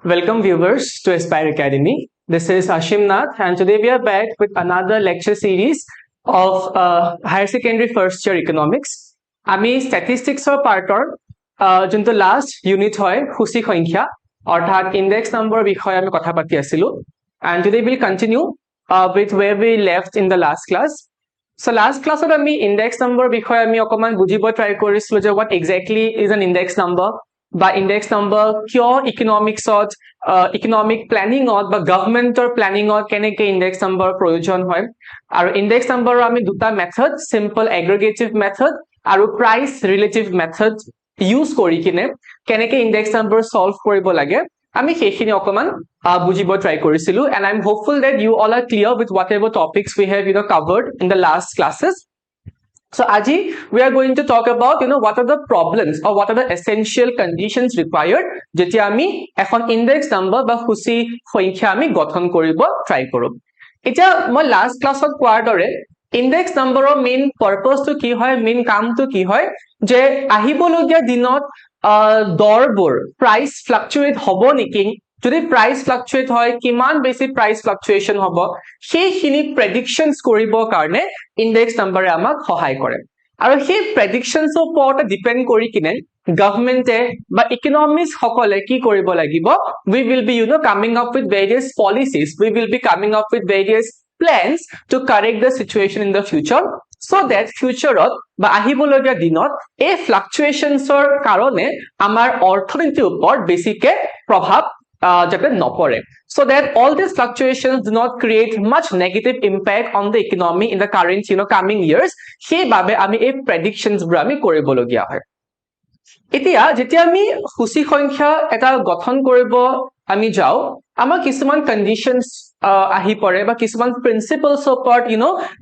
Welcome viewers to Aspire Academy. This is Ashim Nath and today we are back with another lecture series of higher secondary first year economics. আমি statisticsৰ পাৰ্টৰ যোনটো last unit হয় সূচী সংখ্যা অৰ্থাৎ index number বিষয়ে আমি কথা পাতি আছিলো and today we'll continue with where we left in the last class. So last class আমি index number বিষয়ে আমি অকমান বুজিব ট্ৰাই কৰিছিলো যে what exactly is an index number বা index number কিয় ইকনমিক্সত ইকনমিক প্ল্যানিংত বা গভৰ্ণমেন্টৰ প্ল্যানিংত কেনেকে index number প্ৰয়োজন হয় আৰু index number আমি দুটা মেথড সিম্পল এগ্ৰিগেটিভ মেথড আৰু প্ৰাইস ৰিলেটিভ মেথড ইউজ কৰি কিনে কেনেকে index number সলভ কৰিব লাগে আমি সেইখিনি অকমান বুজিব ট্ৰাই কৰিছিলো and I'm hopeful that you all are clear with whatever topics we have covered in the last classes. So Aji, we are going to talk about what are the problems or what are the essential conditions required jetia ami ekhon index number ba khusi সংখ্যা আমি গঠন কৰিব try কৰো এটা মই last ক্লাছত কোৱাৰ দৰে index number ৰ মেইন পাৰপাস to কি হয় মেইন কাম to কি হয় যে আহিবলগীয়া দিনত দৰবোৰ প্ৰাইস ফ্লাকচুৱেট হ'ব নেকি যদি প্ৰাইস ফ্লাকচুৱেট হয় কিমান বেছি প্ৰাইস ফ্লাকচুৱেচন হ'ব সেইখিনি প্ৰেডিকচনছ কৰিবৰ কাৰণে ইনডেক্স নম্বৰে আমাক সহায় কৰে আৰু সেই প্ৰেডিকচনছ ওপৰত ডিপেন্ড কৰি কিনে গভৰ্ণমেন্টে বা ইকনমিক্স সকলে কি কৰিব লাগিব we will be coming up with various policies we will be coming up with various plans to correct the situation in the future so that future বা আহিবলগীয়া দিনত এই ফ্লাকচুৱেচনছৰ কাৰণে আমাৰ অৰ্থনীতিৰ ওপৰত বেছিকে প্ৰভাৱ যাতে নপৰে so that all these fluctuations do not create much negative impact on the economy in the current coming years সেইভাবে আমি এই predictions বোৰ আমি কৰিবলগীয়া হয় এতিয়া যেতিয়া আমি সূচী সংখ্যা এটা গঠন কৰিব আমি যাও আমাৰ কিছুমান কন্ডিশনছ আহি পৰে বা কিছুমান প্ৰিন্সিপলছ ওপৰত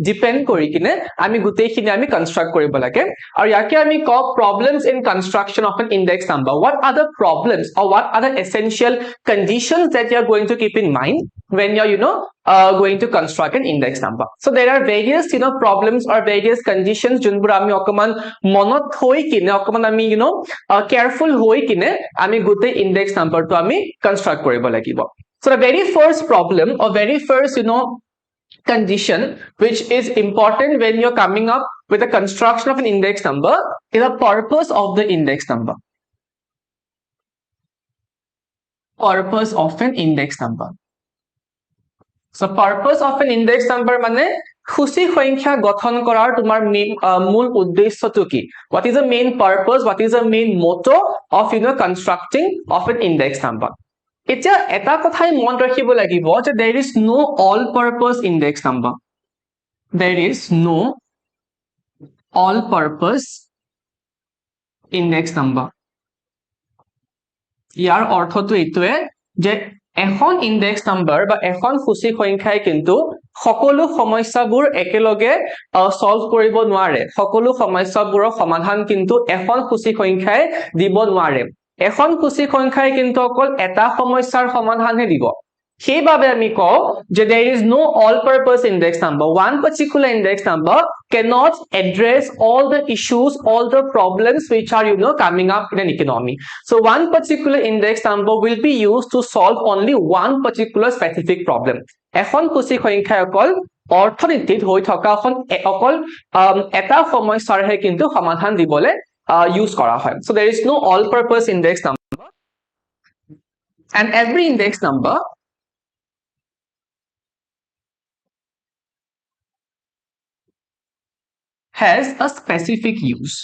ডিপেন্ড কৰি কিনে আমি গুটেইখিনি আমি কনস্ট্ৰাক্ট কৰিব লাগে আৰু ইয়াকে আমি ক problems in construction of an index number what are the problems or what are the essential conditions that you are going to keep in mind when you are going to construct an index number so there are various problems or various conditions যোনবোৰ আমি অকমান মনত থৈ কিনে অকমান আমি careful হৈ কিনে আমি গুটেই index number টো আমি কনস্ট্ৰাক্ট কৰিব লাগিব So the very first problem or very first condition which is important when you're coming up with the construction of an index number is the purpose of the index number. Purpose of an index number. So purpose of an index number মানে খুচি সংখ্যা গঠন কৰাৰ তোমাৰ মূল উদ্দেশ্যটো কি what is the main purpose what is the main motto of constructing of an index number এতিয়া এটা কথাই মন ৰাখিব লাগিব যে there is no all purpose index number there is no all purpose index number ইয়াৰ অৰ্থটো এইটোৱে যে এখন ইনডেক্স নাম্বাৰ বা এখন সূচী সংখ্যাই কিন্তু সকলো সমস্যাবোৰ একেলগে সলভ কৰিব নোৱাৰে সকলো সমস্যাবোৰৰ সমাধান কিন্তু এখন সূচী সংখ্যাই দিব নোৱাৰে এখন সূচী সংখ্যাই কিন্তু অকল এটা সমস্যাৰ সমাধানহে দিব সেইভাবে আমি কও যে there is no all purpose index number one particular index number cannot address all the issues all the problems which are coming up in an economy so one particular index number will be used to solve only one particular specific problem এখন সূচী সংখ্যা অকল অৰ্থনীতিত হৈ থকা অকল এটা সমস্যাৰহে কিন্তু সমাধান দিবলে use করা হয় so there is no all purpose index number and every index number has a specific use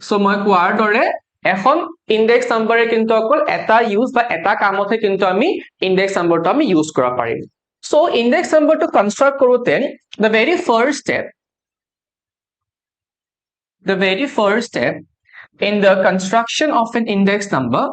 so মই কোৱাৰ দৰে এখন index number কিন্তু অকল এটা use বা এটা কামতহে কিন্তু আমি index number টো আমি use কৰা পাৰিম so index number টো কনস্ট্ৰাক্ট কৰোতে the very first step in the construction of an index number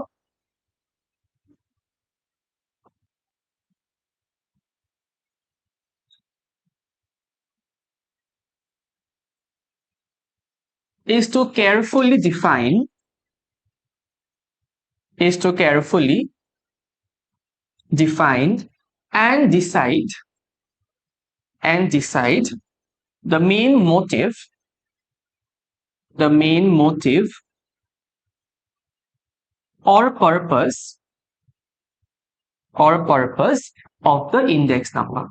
is to carefully define and decide the main motive or purpose of the index number.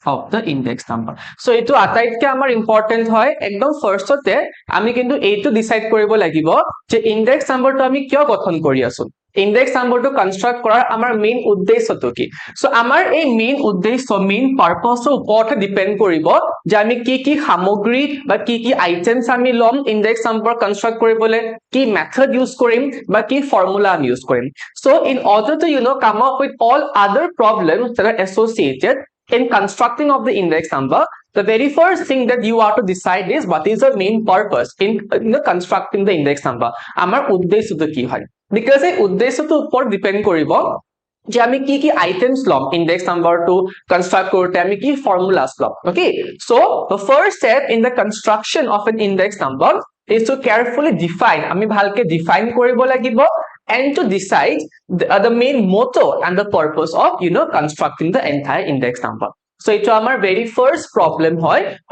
Of the index number. So এইটো আটাইতকৈ আমাৰ important হয় একদম ফাৰ্ষ্টতে আমি কিন্তু এইটো decide কৰিব লাগিব যে ইনডেক্স নাম্বাৰটো আমি কিয় গঠন কৰি আছো ইনডেক্স নাম্বাৰটো কনস্ট্ৰাক্ট কৰাৰ আমাৰ মেইন উদ্দেশ্যটো কি সো আমাৰ এই মেইন উদ্দেশ্য মেইন পাৰপাসৰ ওপৰত ডিপেন্ড কৰিব যে আমি কি সামগ্ৰী বা কি আইটেমছ আমি লম ইনডেক্স নাম্বাৰ কনস্ট্ৰাক্ট কৰিবলৈ কি মেথড ইউজ কৰিম বা কি ফৰ্মুলা আমি ইউজ কৰিম so in order to come up with all other problems that are associated in constructing of the index number, the very first thing that you are to decide is what is the main purpose in constructing the index number. Amar uddeshyoto ki hoy because ei uddeshyoto upor depend koribo যে আমি কি items লম index number to construct korte ami ki formulas lom. Okay, so the first step in the construction of an index number is to carefully define ami bhalke define koribo lagibo and to decide the main motto and the purpose of constructing the entire index number. So it's our very first problem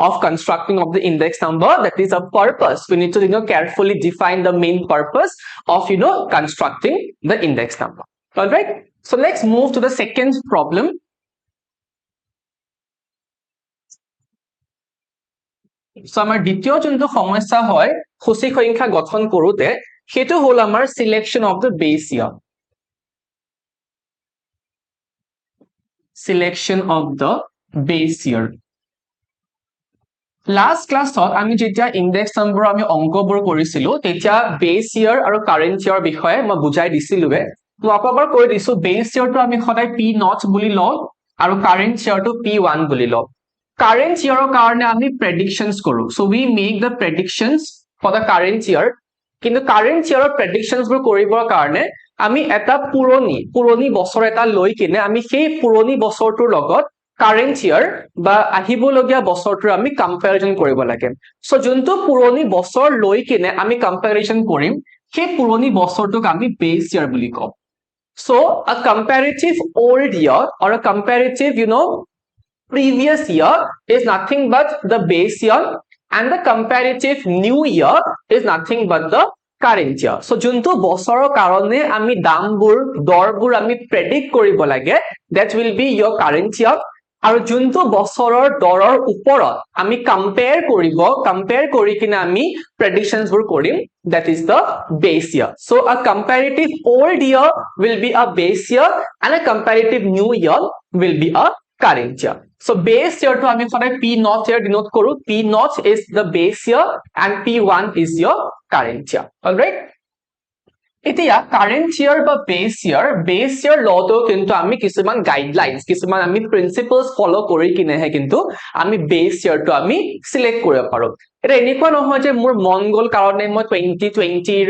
of constructing of the index number, that is a purpose. We need to carefully define the main purpose of constructing the index number. All right, so let's move to the second problem. So our দ্বিতীয় যোনটো সমস্যা হয় সূচী সংখ্যা গঠন কৰোতে সেটো হল আমাৰ selection of the base year. Selection of the base year. Last class আমি যেতিয়া index number আমি অংকবোৰ কৰিছিলো তেতিয়া base year আৰু current year বিষয়ে মই বুজাই দিছিলোৱে মই আকবাৰ কৈ দিছো base year টো আমি সদায় p0 বুলি লওঁ আৰু current year টো p1 বুলি লওঁ current year কাৰণে আমি predictions কৰো so we make the predictions for the current year কিন্তু current year predictions বোৰ কৰিবৰ কাৰণে আমি এটা পুৰণি বছৰ এটা লৈ কিনে আমি সেই পুৰণি বছৰটোৰ লগত current year বা আহিবলগীয়া বছৰটোৰ আমি comparison কৰিব লাগে so যোনটো পুৰণি বছৰ লৈ কিনে আমি comparison কৰিম সেই পুৰণি বছৰটোক আমি base year বুলি কওঁ so a comparative old year or a comparative previous year is nothing but the base year and the comparative new year is nothing but the current year. So juntu bosorer karone ami dambur dorbur ami predict koribo lage that will be your current year aru juntu bosorer doror uporot ami compare kori kine ami predictions bur korim that is the base year. So a comparative old year will be a base year and a comparative new year will be a current year. So base year to ami sodai p0 here denote koru p0 is the base year and p1 is your current year. All right, এতিয়া current year বা base year লওঁতে কিন্তু আমি কিছুমান guidelines কিছুমান আমি principles follow কৰি কিনেহে কিন্তু আমি base year টো আমি select কৰিব পাৰো এটা এনেকুৱা নহয় যে মোৰ মন গল কাৰণে মই 2020 ৰ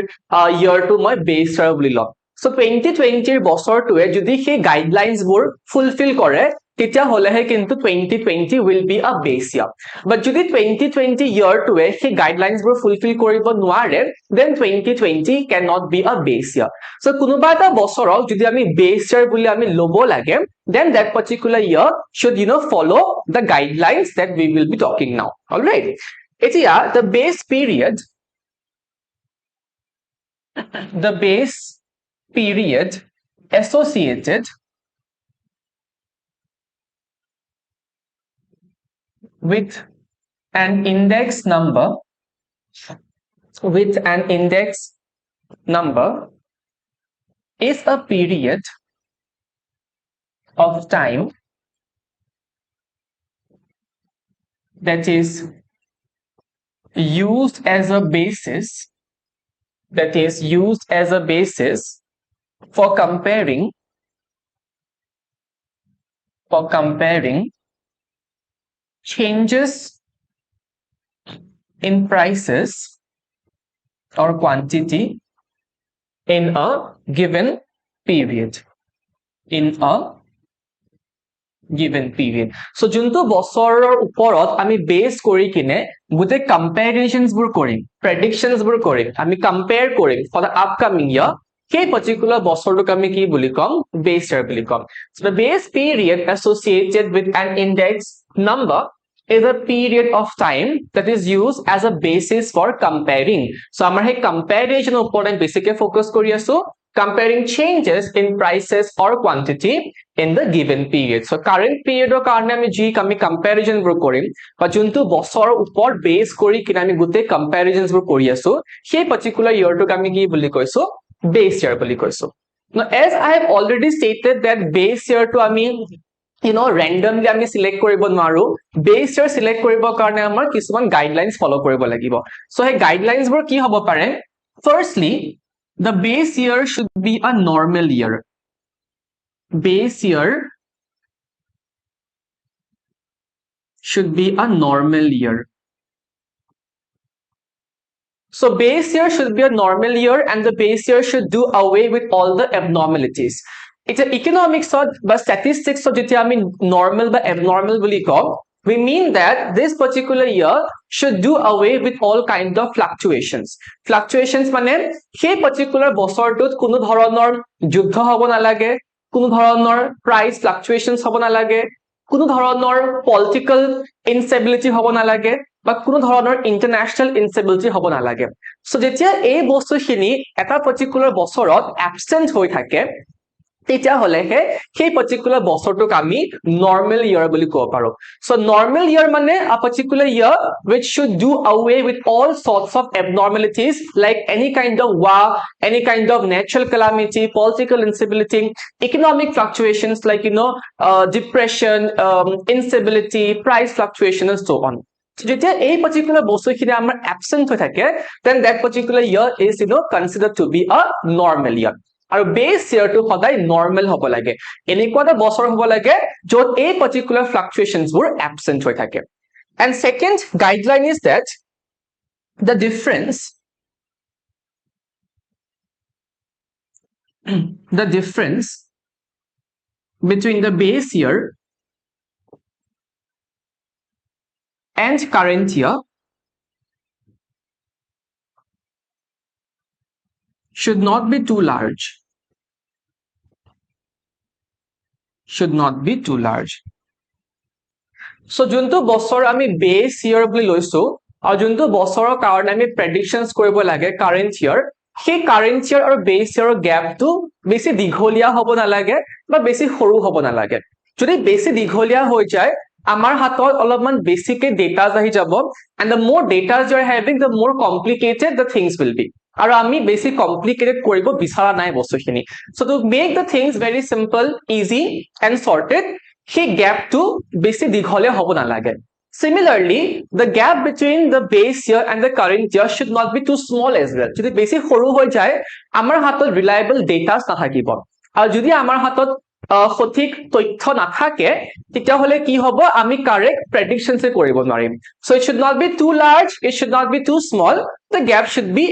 year টো মই base year বুলি লম so 2020 ৰ বছৰটোৱে যদি সেই guidelines বোৰ fulfill কৰে তেতিয়া হলেহে কিন্তু 2020 will be a base year but যদি 2020 year টোৱে সেই guidelines বোৰ fulfill কৰিব নোৱাৰে then 2020 cannot be a base year so কোনোবা এটা বছৰক যদি আমি base year বুলি আমি লব লাগে then that particular year should follow the guidelines that we will be talking now. All right, এতিয়া the base period associated with an index number is a period of time that is used as a basis for comparing changes in prices or quantity in a given period. So juntu bosorer uporot ami base kori kine gute comparisons bur korim predictions bur korim ami compare korim for the upcoming year সেই particular বছৰটোক আমি কি বুলি কম base year bully com so the base period associated with an index number is a period of time that is used as a basis for comparing. So আমাৰ সেই comparison ওপৰত আমি বেছিকৈ focus কৰি আছো, comparing changes in prices or quantity in the given period. So current period or কাৰণে আমি যি আমি comparison বোৰ কৰিম বা যোনটো বছৰৰ ওপৰত বেস কৰি কিনে আমি গোটেই comparisons বোৰ কৰি আছো, সেই particular year টোক আমি কি বুলি কৈছো, base year বুলি কৈছো. Now as I have already stated that base year to আমি randomly আমি select কৰিব নোৱাৰো, base year select কৰিবৰ কাৰণে আমাৰ কিছুমান guidelines follow কৰিব লাগিব. So সেই guidelines বোৰ কি হ'ব পাৰে? Firstly, the base year should be a normal year. Base year should be a normal year. So base year should be a normal year and the base year should do away with all the abnormalities. It's an economics or statistics of যেতিয়া আমি normal বা abnormal বুলি কওঁ, we mean that this particular year should do away with all kind of fluctuations. Fluctuations মানে সেই particular বছৰটোত কোনো ধৰণৰ যুদ্ধ হ'ব নালাগে, কোনো ধৰণৰ price fluctuations হ'ব নালাগে, কোনো ধৰণৰ political instability হ'ব নালাগে বা কোনো ধৰণৰ international instability হ'ব নালাগে. So যেতিয়া এই বস্তুখিনি এটা particular বছৰত absent হৈ থাকে, তেতিয়া হলেহে সেই particular বছৰটোক আমি normal year বুলি ক'ব পাৰো. So normal year মানে a particular year which should do away with all sorts of abnormalities like any kind of war, any kind of natural calamity, political instability, economic fluctuations like depression, instability, price fluctuation and so on. So যেতিয়া এই particular বস্তুখিনি আমাৰ absent হৈ থাকে, then that particular year is considered to be a normal year. আৰু base year টো সদায় normal হ'ব লাগে, এনেকুৱা এটা বছৰ হ'ব লাগে য'ত এই particular fluctuations বোৰ absent হৈ থাকে. And second guideline is that the difference between the base year and current year should not be too large. Should not be too large. So যোনটো বছৰ আমি base year বুলি লৈছো আৰু যোনটো বছৰৰ কাৰণে আমি predictions কৰিব লাগে current year, সেই current year আৰু base year গ্যাপটো বেছি দীঘলীয়া হ'ব নালাগে বা বেছি সৰু হ'ব নালাগে. যদি বেছি দীঘলীয়া হৈ যায়, আমাৰ হাতত অলপমান বেছিকে data আহি যাব, and the more data you are having, the more complicated the things will be. আৰু আমি বেছি complicated কৰিব বিচৰা নাই বস্তুখিনি. So to make the things very simple, easy and sorted, সেই গ্যাপটো বেছি দীঘলীয়া হ'ব নালাগে. Similarly, the gap between the base year and the current year should not be too small as well. যদি বেছি সৰু হৈ যায়, আমাৰ হাতত reliable data নাথাকিব, আৰু যদি আমাৰ হাতত সঠিক তথ্য নাথাকে, তেতিয়াহলে কি হ'ব, আমি correct predictions কৰিব নোৱাৰিম. So it should not be too large, it should not be too small, the gap should be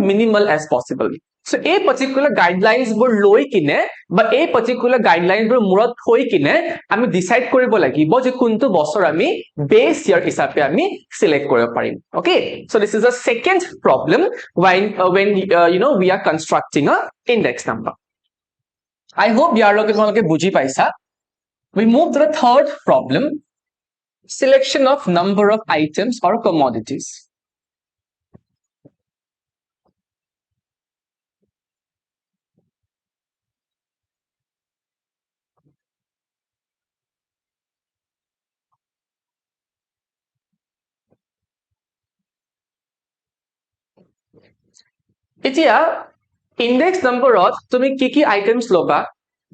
minimal as possible. So এই particular guidelines বোৰ লৈ কিনে বা এই particular guidelines বোৰ মূৰত থৈ কিনে আমি decide কৰিব লাগিব যে কোনটো বছৰ আমি base year হিচাপে আমি select কৰিব পাৰিম. Okay, so this is the second problem when we are constructing a index number. I hope ইয়াৰ লগে তোমালোকে বুজি পাইছা. We move to the third problem, selection of number of items or commodities. এতিয়া index numberত তুমি কি কি items লবা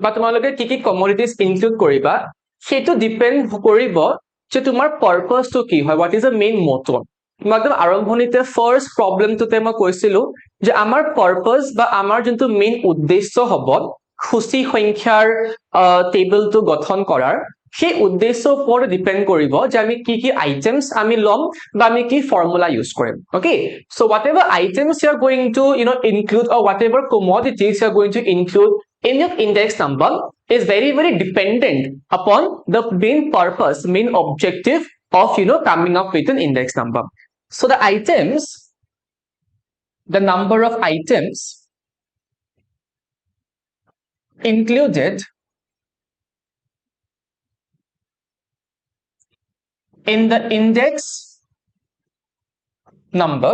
বা তোমালোকে কি কি commodities include কৰিবা, সেইটো depend কৰিব যে তোমাৰ purpose টো কি হয়, what is the main motto. মই একদম আৰম্ভণিতে first problem টোতে মই কৈছিলো যে আমাৰ purpose বা আমাৰ যোনটো main উদ্দেশ্য হ'ব খুচি সংখ্যাৰ টেবলটো গঠন কৰাৰ, সেই উদ্দেশ্যৰ ওপৰত ডিপেন্ড কৰিব যে আমি কি কি আইটেমস আমি লম বা আমি কি formula use Karim. Okay, so whatever items you are going to include or whatever commodities you are going to include in your index number is very very dependent upon the main purpose, main objective of coming up with an index number. So the items, the number of items included in the index number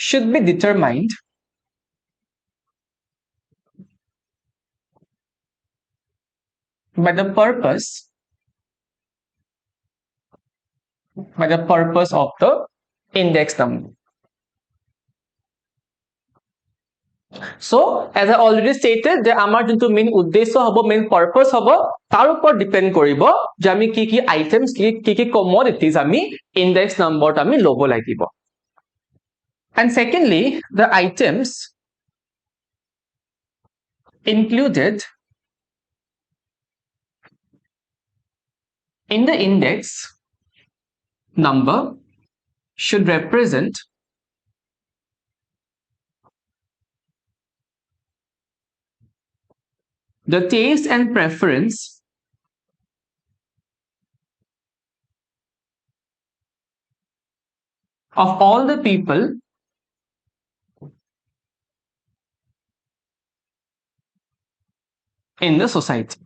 should be determined by the purpose of the index number. So as I already stated, the amar juntu main uddesho hobo, main purpose hobo, tar upor depend koribo je ami ki items ki commodities ami index number ta ami lobo lagibo. And secondly, the items included in the index number should represent the taste and preference of all the people in the society.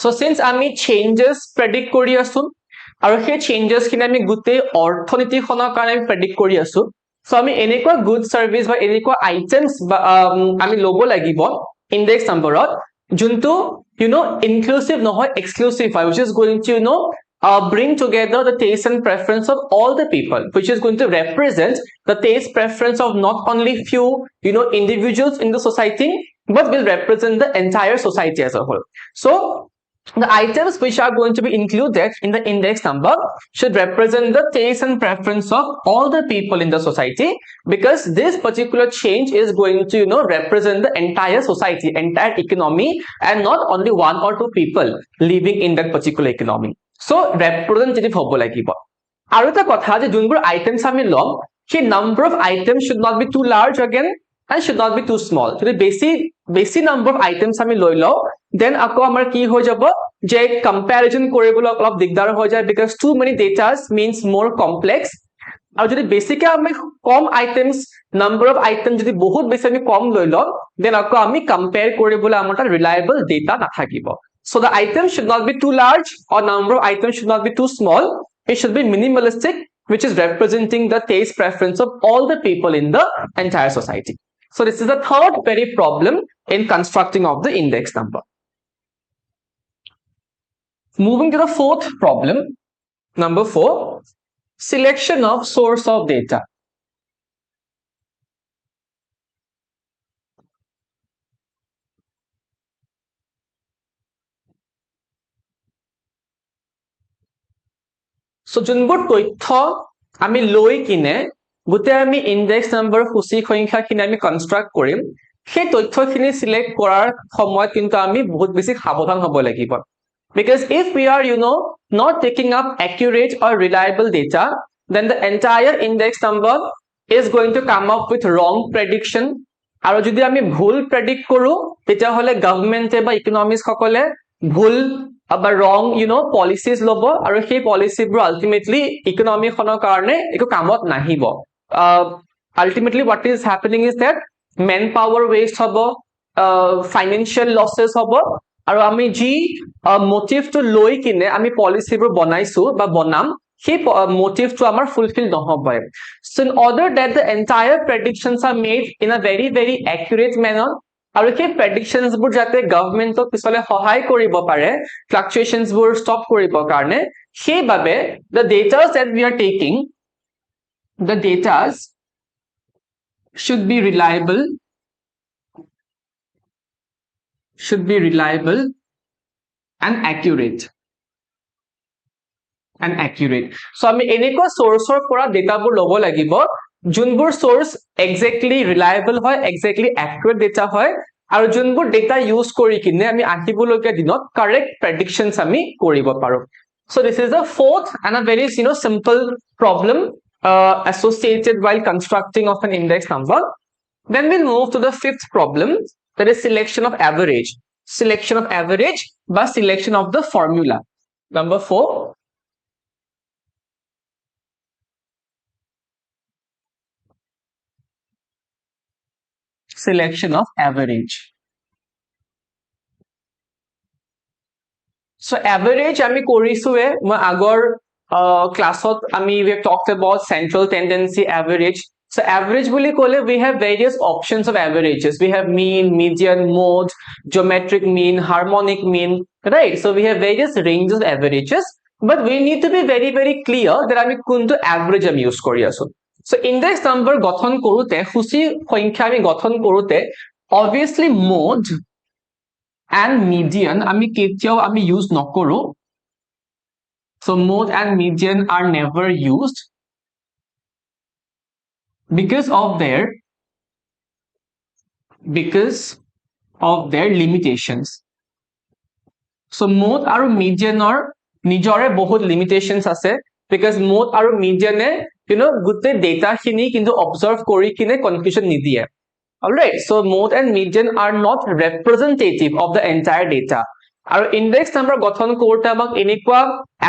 So since আমি changes predict কৰি আছো আৰু সেই changes খিনি আমি গুটেই অৰ্থনীতিখনৰ কাৰণে আমি predict কৰি আছো, so আমি এনেকুৱা good service বা এনেকুৱা items আমি ল'ব লাগিব index numberত যোনটো inclusive নহয়, exclusive হয়, which is going to bring together the taste and preference of all the people, which is going to represent the taste preference of not only few individuals in the society, but will represent the entire society as a whole. So the items which are going to be included in the index number should represent the taste and preference of all the people in the society, because this particular change is going to represent the entire society, entire economy, and not only one or two people living in that particular economy. So representative hobo lagibo. Aru eta kotha je junbur items ami lom, সেই number of items should not be too large again and should not be too small. So the basic number of items আমি লৈ লও, then আকৌ আমাৰ কি হৈ যাব যে comparison কৰিবলৈ অলপ দিগদাৰ হৈ যায়, because too many data means more complex. আৰু যদি বেছিকে আমি কম items, number of items যদি বহুত বেছি আমি কম লৈ লও, then আকৌ আমি compare কৰিবলৈ আমাৰ তাত reliable data নাথাকিব. So the items should not be too large, or number of items should not be too small. It should be minimalistic, which is representing the taste preference of all the people in the entire society. So this is the third very problem in constructing of the index number. Moving to the fourth problem, number 4, selection of source of data. So junbur toithya ami loi kine গুতে আমি index number সূচী সংখ্যা খিনি আমি construct কৰিম, সেই তথ্যখিনি select কৰাৰ সময়ত কিন্তু আমি বহুত বেছি সাৱধান হ'ব লাগিব, because if we are not taking up accurate or reliable data, then the entire index number is going to come up with wrong prediction. আৰু যদি আমি ভুল predict কৰো তেতিয়া হলে গভৰ্নমেন্টে বা ইকনমিক্স সকলে ভুল বা wrong policies লব, আৰু সেই policyবোৰ ultimately economy খনৰ কাৰণে একো কামত নাহিব. Ultimately what is happening is that manpower waste hobo, financial losses hobo, aru ami ji motive to loi kine ami policy bur banaisu ba banam, সেই motive to amar fulfill nohoboy. So in order that the entire predictions are made in a very very accurate manner, aru সেই predictions bur jate government ok pisole sahay koribo pare, fluctuations bur stop koribo karone, সেই babe the data that we are taking, the data should be reliable and accurate. So আমি এনেকুৱা sourceৰ পৰা data বোৰ লব লাগিব যোনবোৰ source exactly reliable হয়, exactly accurate data হয়, আৰু যোনবোৰ data use কৰি কিনে আমি আহিবলগীয়া দিনত correct predictions আমি কৰিব পাৰো. So this is the fourth and a very simple problem associated while constructing of an index number. Then we'll move to the fifth problem, that is selection of average. Selection of average by selection of the formula. Number 4, selection of average. So average আমি কৰিছোৱে মই আগৰ ক্লাছত আমি we have talked about central tendency average. So average বুলি ক'লে we have various options of averages. We have mean, median, mode, geometric mean, harmonic mean, right? So we have various ranges of averages, but we need to be very very clear that আমি কোনটো average আমি use কৰি আছো. So index number গঠন কৰোতে সূচী সংখ্যা আমি গঠন কৰোতে obviously mode and median আমি কেতিয়াও আমি use নকৰো. So mode and median are never used because of their limitations. So mode আৰু medianৰ নিজৰে বহুত limitations আছে because mode আৰু median গোটেই data খিনি কিন্তু observe কৰি কিনে conclusion নিদিয়ে. Alright, so mode and median are not representative of the entire data. Our index number গঠন কৰোতে আমাক এনেকুৱা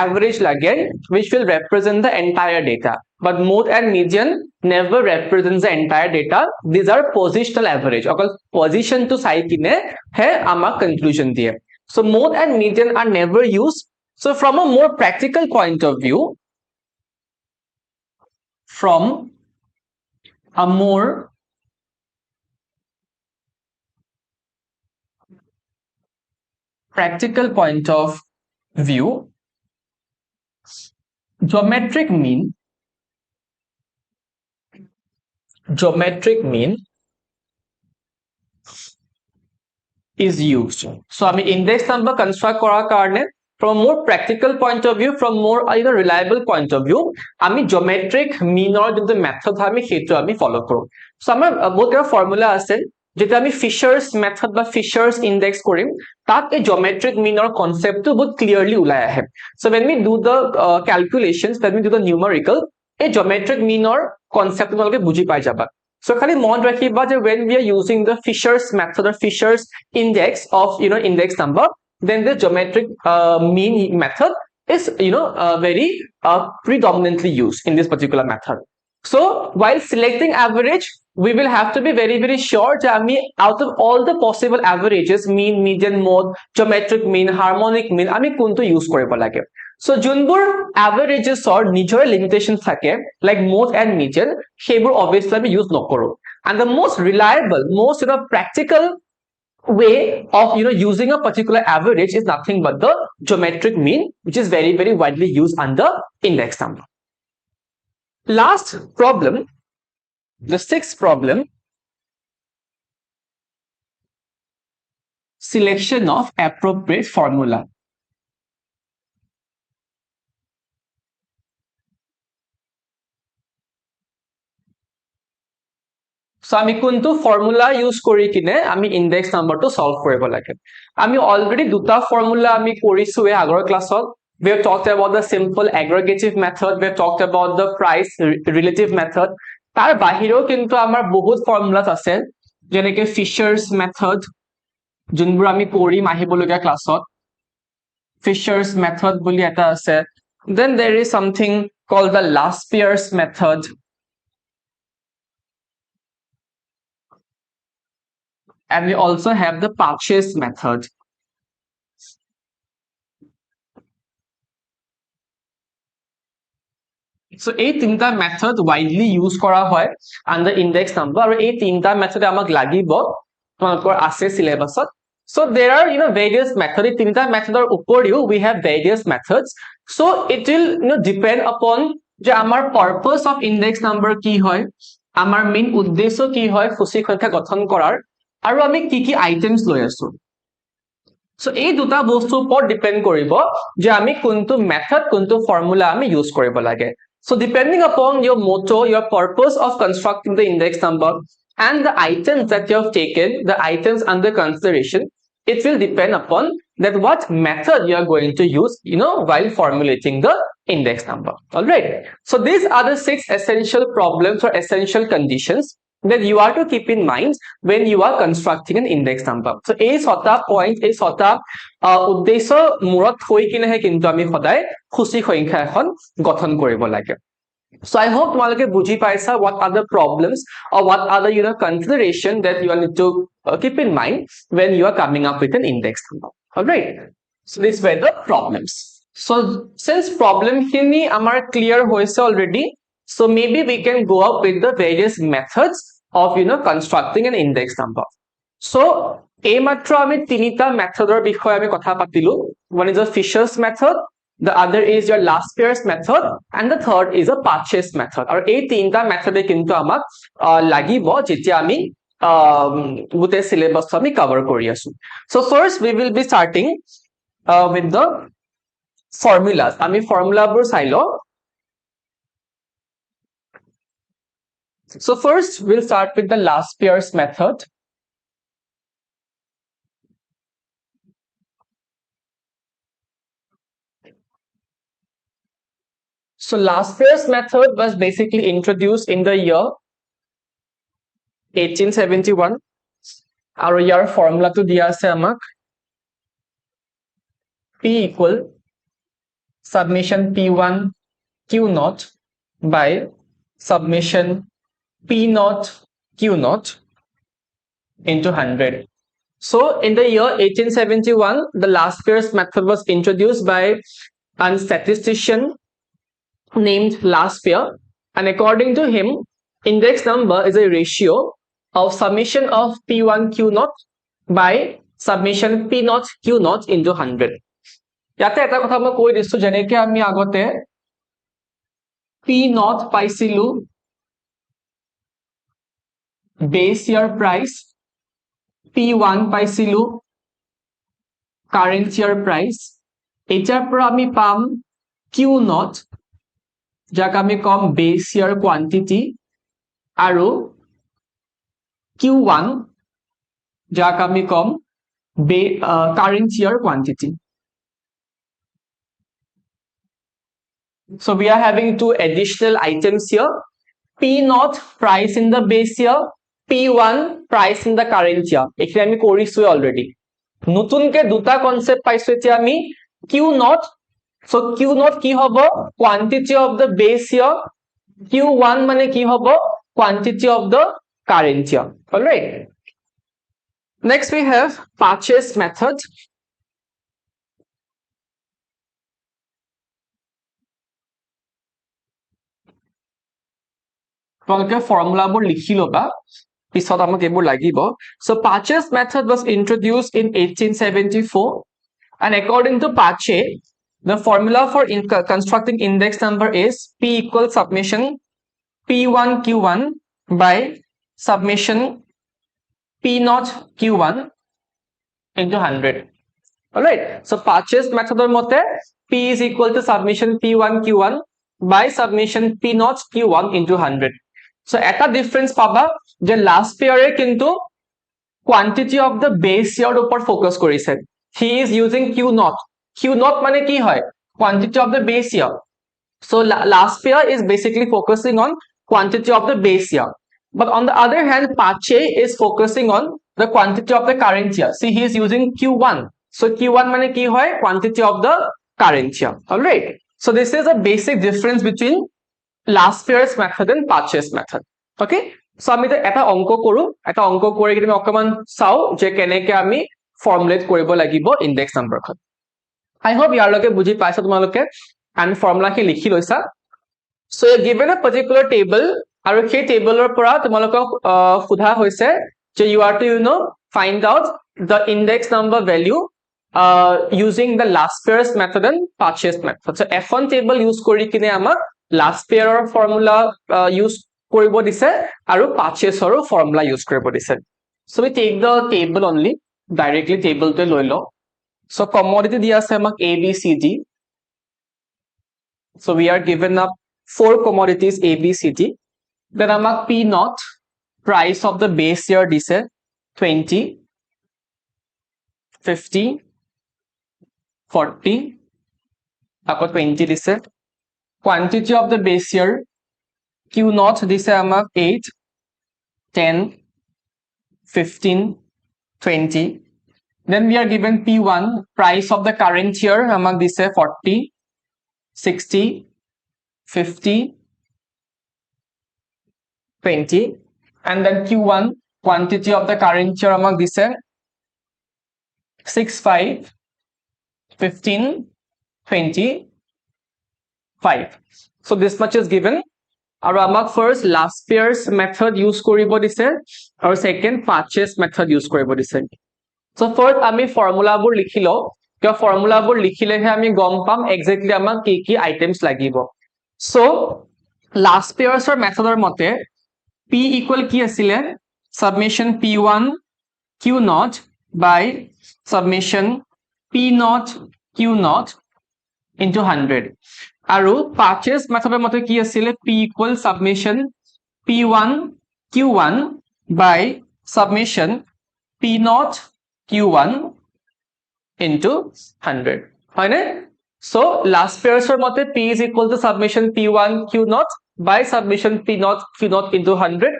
average লাগে which will represent the entire data. But mode and median never represents the entire data. These are positional average. অকল position to চাই কিনে হে আমাক conclusion দিয়ে. So mode and median are never used. So from a more practical point of view, from a more practical point of view, geometric mean is used. So I mean index number construct korar karone from a more practical point of view, from more reliable point of view, আমি geometric mean or the method আমি সেইটো আমি follow কৰো. So আমাৰ বহুত এটা formula আছে যেটা আমি Fisher's method বা Fisher's index কৰিম তাত এই geometric mean or concept টো বহুত clearly ওলাই আহে. So when we do the calculations, when we do the numerical, এই geometric mean or concept তোমালোকে বুজি পাই যাবা. So খালি মন ৰাখিবা যে when we are using the Fisher's method or Fisher's index of index number, then the geometric mean method is very predominantly used in this particular method. So while selecting average, we will have to be very very sure that out of all the possible averages, mean, median, mode, geometric mean, harmonic mean, আমি কোনটো use কৰিব লাগে. So যোনবোৰ averages or নিজৰ limitations থাকে like mode and median, সেইবোৰ obviously আমি use নকৰো. And the most reliable, most practical way of using a particular average is nothing but the geometric mean, which is very very widely used under index number. Last problem, the sixth problem, selection of appropriate formula. So আমি কোনটো formula use কৰি কিনে আমি index number টো solve কৰিব লাগে. আমি already দুটা formula আমি কৰিছোৱে আগৰ ক্লাছত. We have talked about the simple aggregative method, we have talked about the price relative method. তাৰ বাহিৰেও কিন্তু আমাৰ বহুত formulas আছে যেনেকে Fisher's method, যোনবোৰ আমি কৰিম আহিবলগীয়া ক্লাছত. Fisher's method বুলি এটা আছে. Then there is something called the Laspier's method. And we also have the Parches method. So এই তিনটা method widely use কৰা হয় under index number আৰু এই তিনটা method আমাক লাগিব তোমালোকৰ আছে syllabusত. So there are various methods. এই তিনটা methodৰ উপৰিও we have various methods. So it will depend upon যে আমাৰ purpose of index number কি হয়, আমাৰ main উদ্দেশ্য কি হয় সূচী সংখ্যা গঠন কৰাৰ, আৰু আমি কি কি items লৈ আছো. So এই দুটা বস্তুৰ ওপৰত depend কৰিব যে আমি কোনটো method কোনটো formula আমি use কৰিব লাগে. So depending upon your motto, your purpose of constructing the index number and the items that you have taken, the items under consideration, it will depend upon that what method you are going to use while formulating the index number. All right, so these are the 6 essential problems or essential conditions that you are to keep in mind when you are constructing an index number. So এই ছটা point, এই ছটা উদ্দেশ্য মূৰত থৈ কিনেহে কিন্তু আমি সদায় সূচী সংখ্যা এখন গঠন কৰিব লাগে. So I hope তোমালোকে বুজি পাইছা what are the problems or what are the consideration that you need to keep in mind when you are coming up with an index number. All right. So these were the problems. So since problem khini amar clear hoise already, so maybe we can go up with the various methods of constructing an index number. So এইমাত্ৰ আমি তিনিটা মেথডৰ বিষয়ে আমি কথা পাতিলো. One is a Fisher's method, the other is your last pairs method, and the third is a purchase method. আৰু এই তিনিটা মেথডে কিন্তু আমাক লাগিব যেতিয়া আমি গোটেই syllabus আমি cover কৰি আছো. So first we will be starting with the formulas. আমি formulaবোৰ চাই লওঁ. So first we'll start with the last pairs method. So last pairs method was basically introduced in the year 1871. আৰু ইয়াৰ ফৰ্মুলাটো দিয়া আছে আমাক P equal summation P1 Q naught by summation P naught Q naught into 100. So in the year 1871, the last pairs method was introduced by a statistician named last pair, and according to him, index number is a ratio of summation of P1 Q naught by summation P naught Q naught into 100. ইয়াতে এটা কথা মই কৈ দিছো যেনেকে আমি আগতে P naught পাইছিলো base year price, P1 পাইছিলো current year price, এটাৰ পৰা আমি পাম Q naught যাক আমি কম base year quantity আৰু Q1 যাক আমি কম current year quantity. So we are having two additional items here. P naught price in the base year, P1 price in the current year. এখানে আমি কৰিছো already. নতুনকে দুটা কনসেপ্ট পাইছো এতিয়া আমি Q naught. So Q naught কি হ'ব? Quantity of the base year. Q1 মানে কি হ'ব? Quantity of the current year. All right. Next we have purchase method. তোমালোকে ফৰ্মুলাবোৰ লিখি লবা পিছত আমাক এইবোৰ লাগিব. So purchase method was introduced in 1874, and according to Pache, the formula for constructing index number is P equals summation P1 Q1 by summation P naught Q1 into 100. Alright, so purchase method mote P is equal to summation P1 Q1 by summation P naught Q1 into 100. So eta difference paba je last pair e kintu quantity of the base year upor focus korise. He is using Q naught. Q naught mane ki hoy? Quantity of the base year. So last pair is basically focusing on quantity of the base year. But on the other hand, Pache is focusing on the quantity of the current year. See, he is using Q1. So Q1 mane ki hoy? Quantity of the current year. Alright. So this is a basic difference between last pairs method and purchase method. Okay. So আমি এটা অংক কৰো, এটা অংক কৰি কিনে অকমান চাও যে কেনেকে আমি ফৰ্মুলেট কৰিব লাগিব ইনডেক্স নাম্বাৰখন. I hope ইয়াৰ লগে বুজি পাইছা তোমালোকে and formula কি লিখি লৈছা. So you given a particular table আৰু সেই টেবলৰ পৰা তোমালোকক সোধা হৈছে যে you are to find out the index number value using the last pairs method and purchase method. So এখন table use কৰি কিনে আমাক last pair or formula use কৰিব দিছে আৰু purchase or formula use কৰিব দিছে. So we take the table only, directly table তে লৈ লওঁ. So commodity দিয়া আছে আমাক A B C D. So we are given up 4 commodities A B C D. Then আমাক P naught price of the base year দিছে 20, 50, 40 আকৌ 20 দিছে. Quantity of the base year Q naught দিছে আমাক 8, 10, 15, 20. Then we are given P1 price of the current year আমাক দিছে 40, 60, 50, 20. And then Q1 quantity of the current year আমাক দিছে 65, 15, 25. So this much is given. আৰু আমাক first last pairs method use কৰিব দিছে আৰু ছেকেণ্ড পাৰ্চেজ মেথড ইউজ কৰিব দিছে চ' ফাৰ্ষ্ট আমি ফৰ্মুলাবোৰ লিখি লওঁ কিয় ফৰ্মুলাবোৰ লিখিলেহে আমি গম পাম একজেক্টলি আমাক কি কি আইটেমছ লাগিব চ' লাষ্ট পেয়াৰ্ছৰ মেথডৰ মতে পি ইকুৱেল কি আছিলে submission p1 q naught by submission p naught q naught into 100 আৰু purchase মেথডৰ মতে কি আছিল p equal submission p1 q1 by submission p naught q1 into 100 হয়নে so last pairs মতে p is equal to submission p1 q naught by submission p naught q naught into 100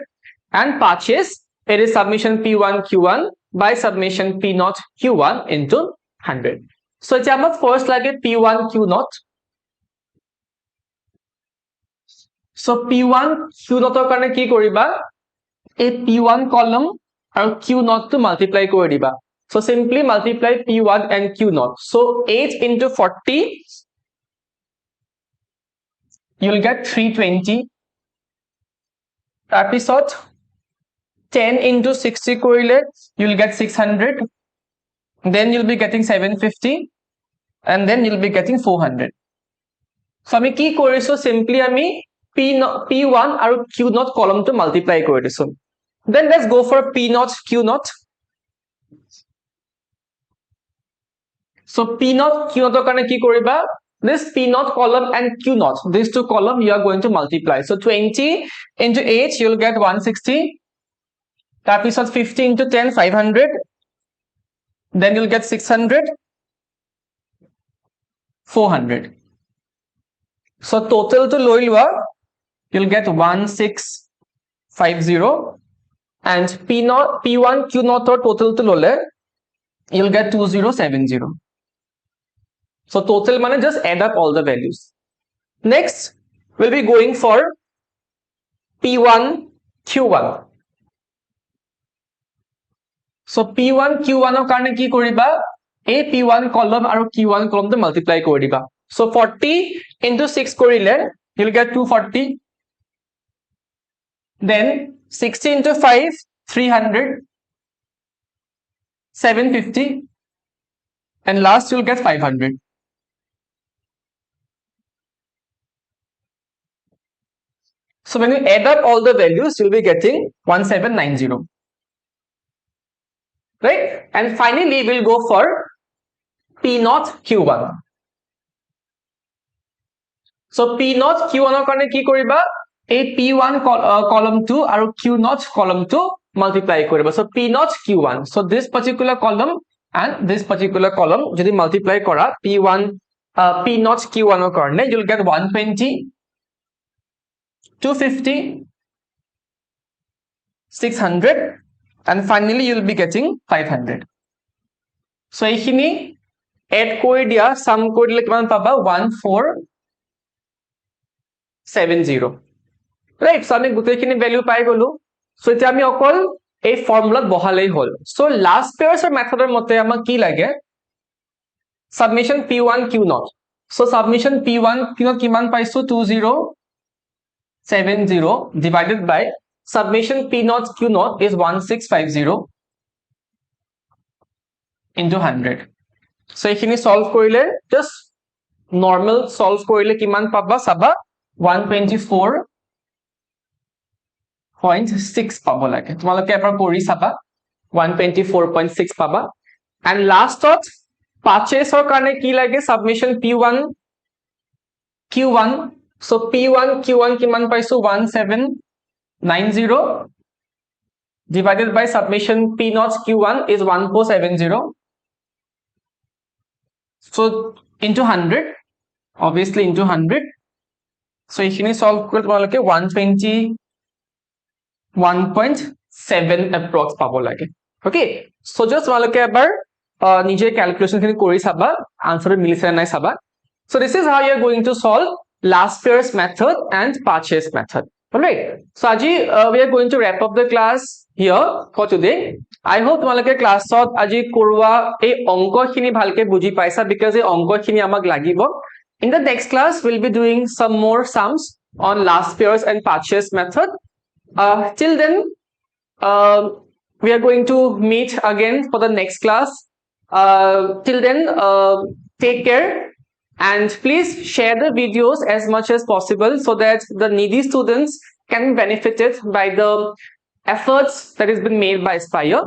and purchase it is submission p1 q1 by submission p naught q1 into 100 so এতিয়া আমাক first লাগে p1 q naught so p1 q naught ৰ কাৰণে কি কৰিবা এই p1 column আৰু q naught to multiply কৰি দিবা so simply multiply p1 and q naught so 8 into 40 you'll get 320 তাৰপিছত 10 into 60 কৰিলে you'll get 600 then you'll be getting 750 and then you'll be getting 400 so আমি কি কৰিছো simply আমি p1 আৰু q naught column to multiply কৰি দিছো then let's go for p naught q naught so p naught q naught কাৰণে কি কৰিবা this p naught column and q naught these two column you are going to multiply so 20 into 8 you'll get 160 তাৰপিছত 50 into 10 500 then you'll get 600 400 so total to লৈ লোৱা you'll get 1650 and p1 q naught or total to lole you'll get 2070 so total mane just add up all the values next we'll be going for p1 q1 so p1 q1 or karone ki koriba a p1 column aru q1 column to multiply kori diba so 40 into 6 korile you'll get 240 then 60 into 5 300 750 and last you'll get 500 so when you add up all the values you'll be getting 1790 right and finally we'll go for p naught q1 so p naught q1 or karone ki koriba a p1 column 2 aru q naught column 2 multiply koriba so p naught q1 so this particular column and this particular column jodi multiply kora p1 p naught q1 or karone you'll get 120 250 600 and finally you'll be getting 500 so ekhini add kori dia sum kori dile kiman paba 1470 right so ami gutei khini value pai golu so eta ami okol ei formula bohalei hol so last pairs or method er mote amak ki lage submission p1 q naught so submission p1 q naught kiman paisu 2070 divided by submission p naught q naught is 1650 into 100 so ekhini solve korile just normal solve korile kiman paba saba 124.6 pabo lage tumaloke ebar kori saba 124.6 paba and last of purchase or karone ki lage submission p1 q1 so p1 q1 kiman paisu 1790 divided by submission p naught q1 is 1470 so into 100 obviously into 100 so ekhini solve kore tumaloke 121.7 approx pabo lage okay so just tumaloke ebar nije calculation khini kori saba answer milise nai saba so this is how you are going to solve last pairs method and purchase method Alright, so Aji, we are going to wrap up the class here for today. I hope তোমালোকে ক্লাছত আজি কৰোৱা এই অংকখিনি ভালকে বুজি পাইছা because এই অংকখিনি আমাক লাগিব. In the next class, we'll be doing some more sums on last pairs and purchase method. Till then, we are going to meet again for the next class. Till then, take care and please share the videos as much as possible so that the needy students can be benefited by the efforts that has been made by Aspire.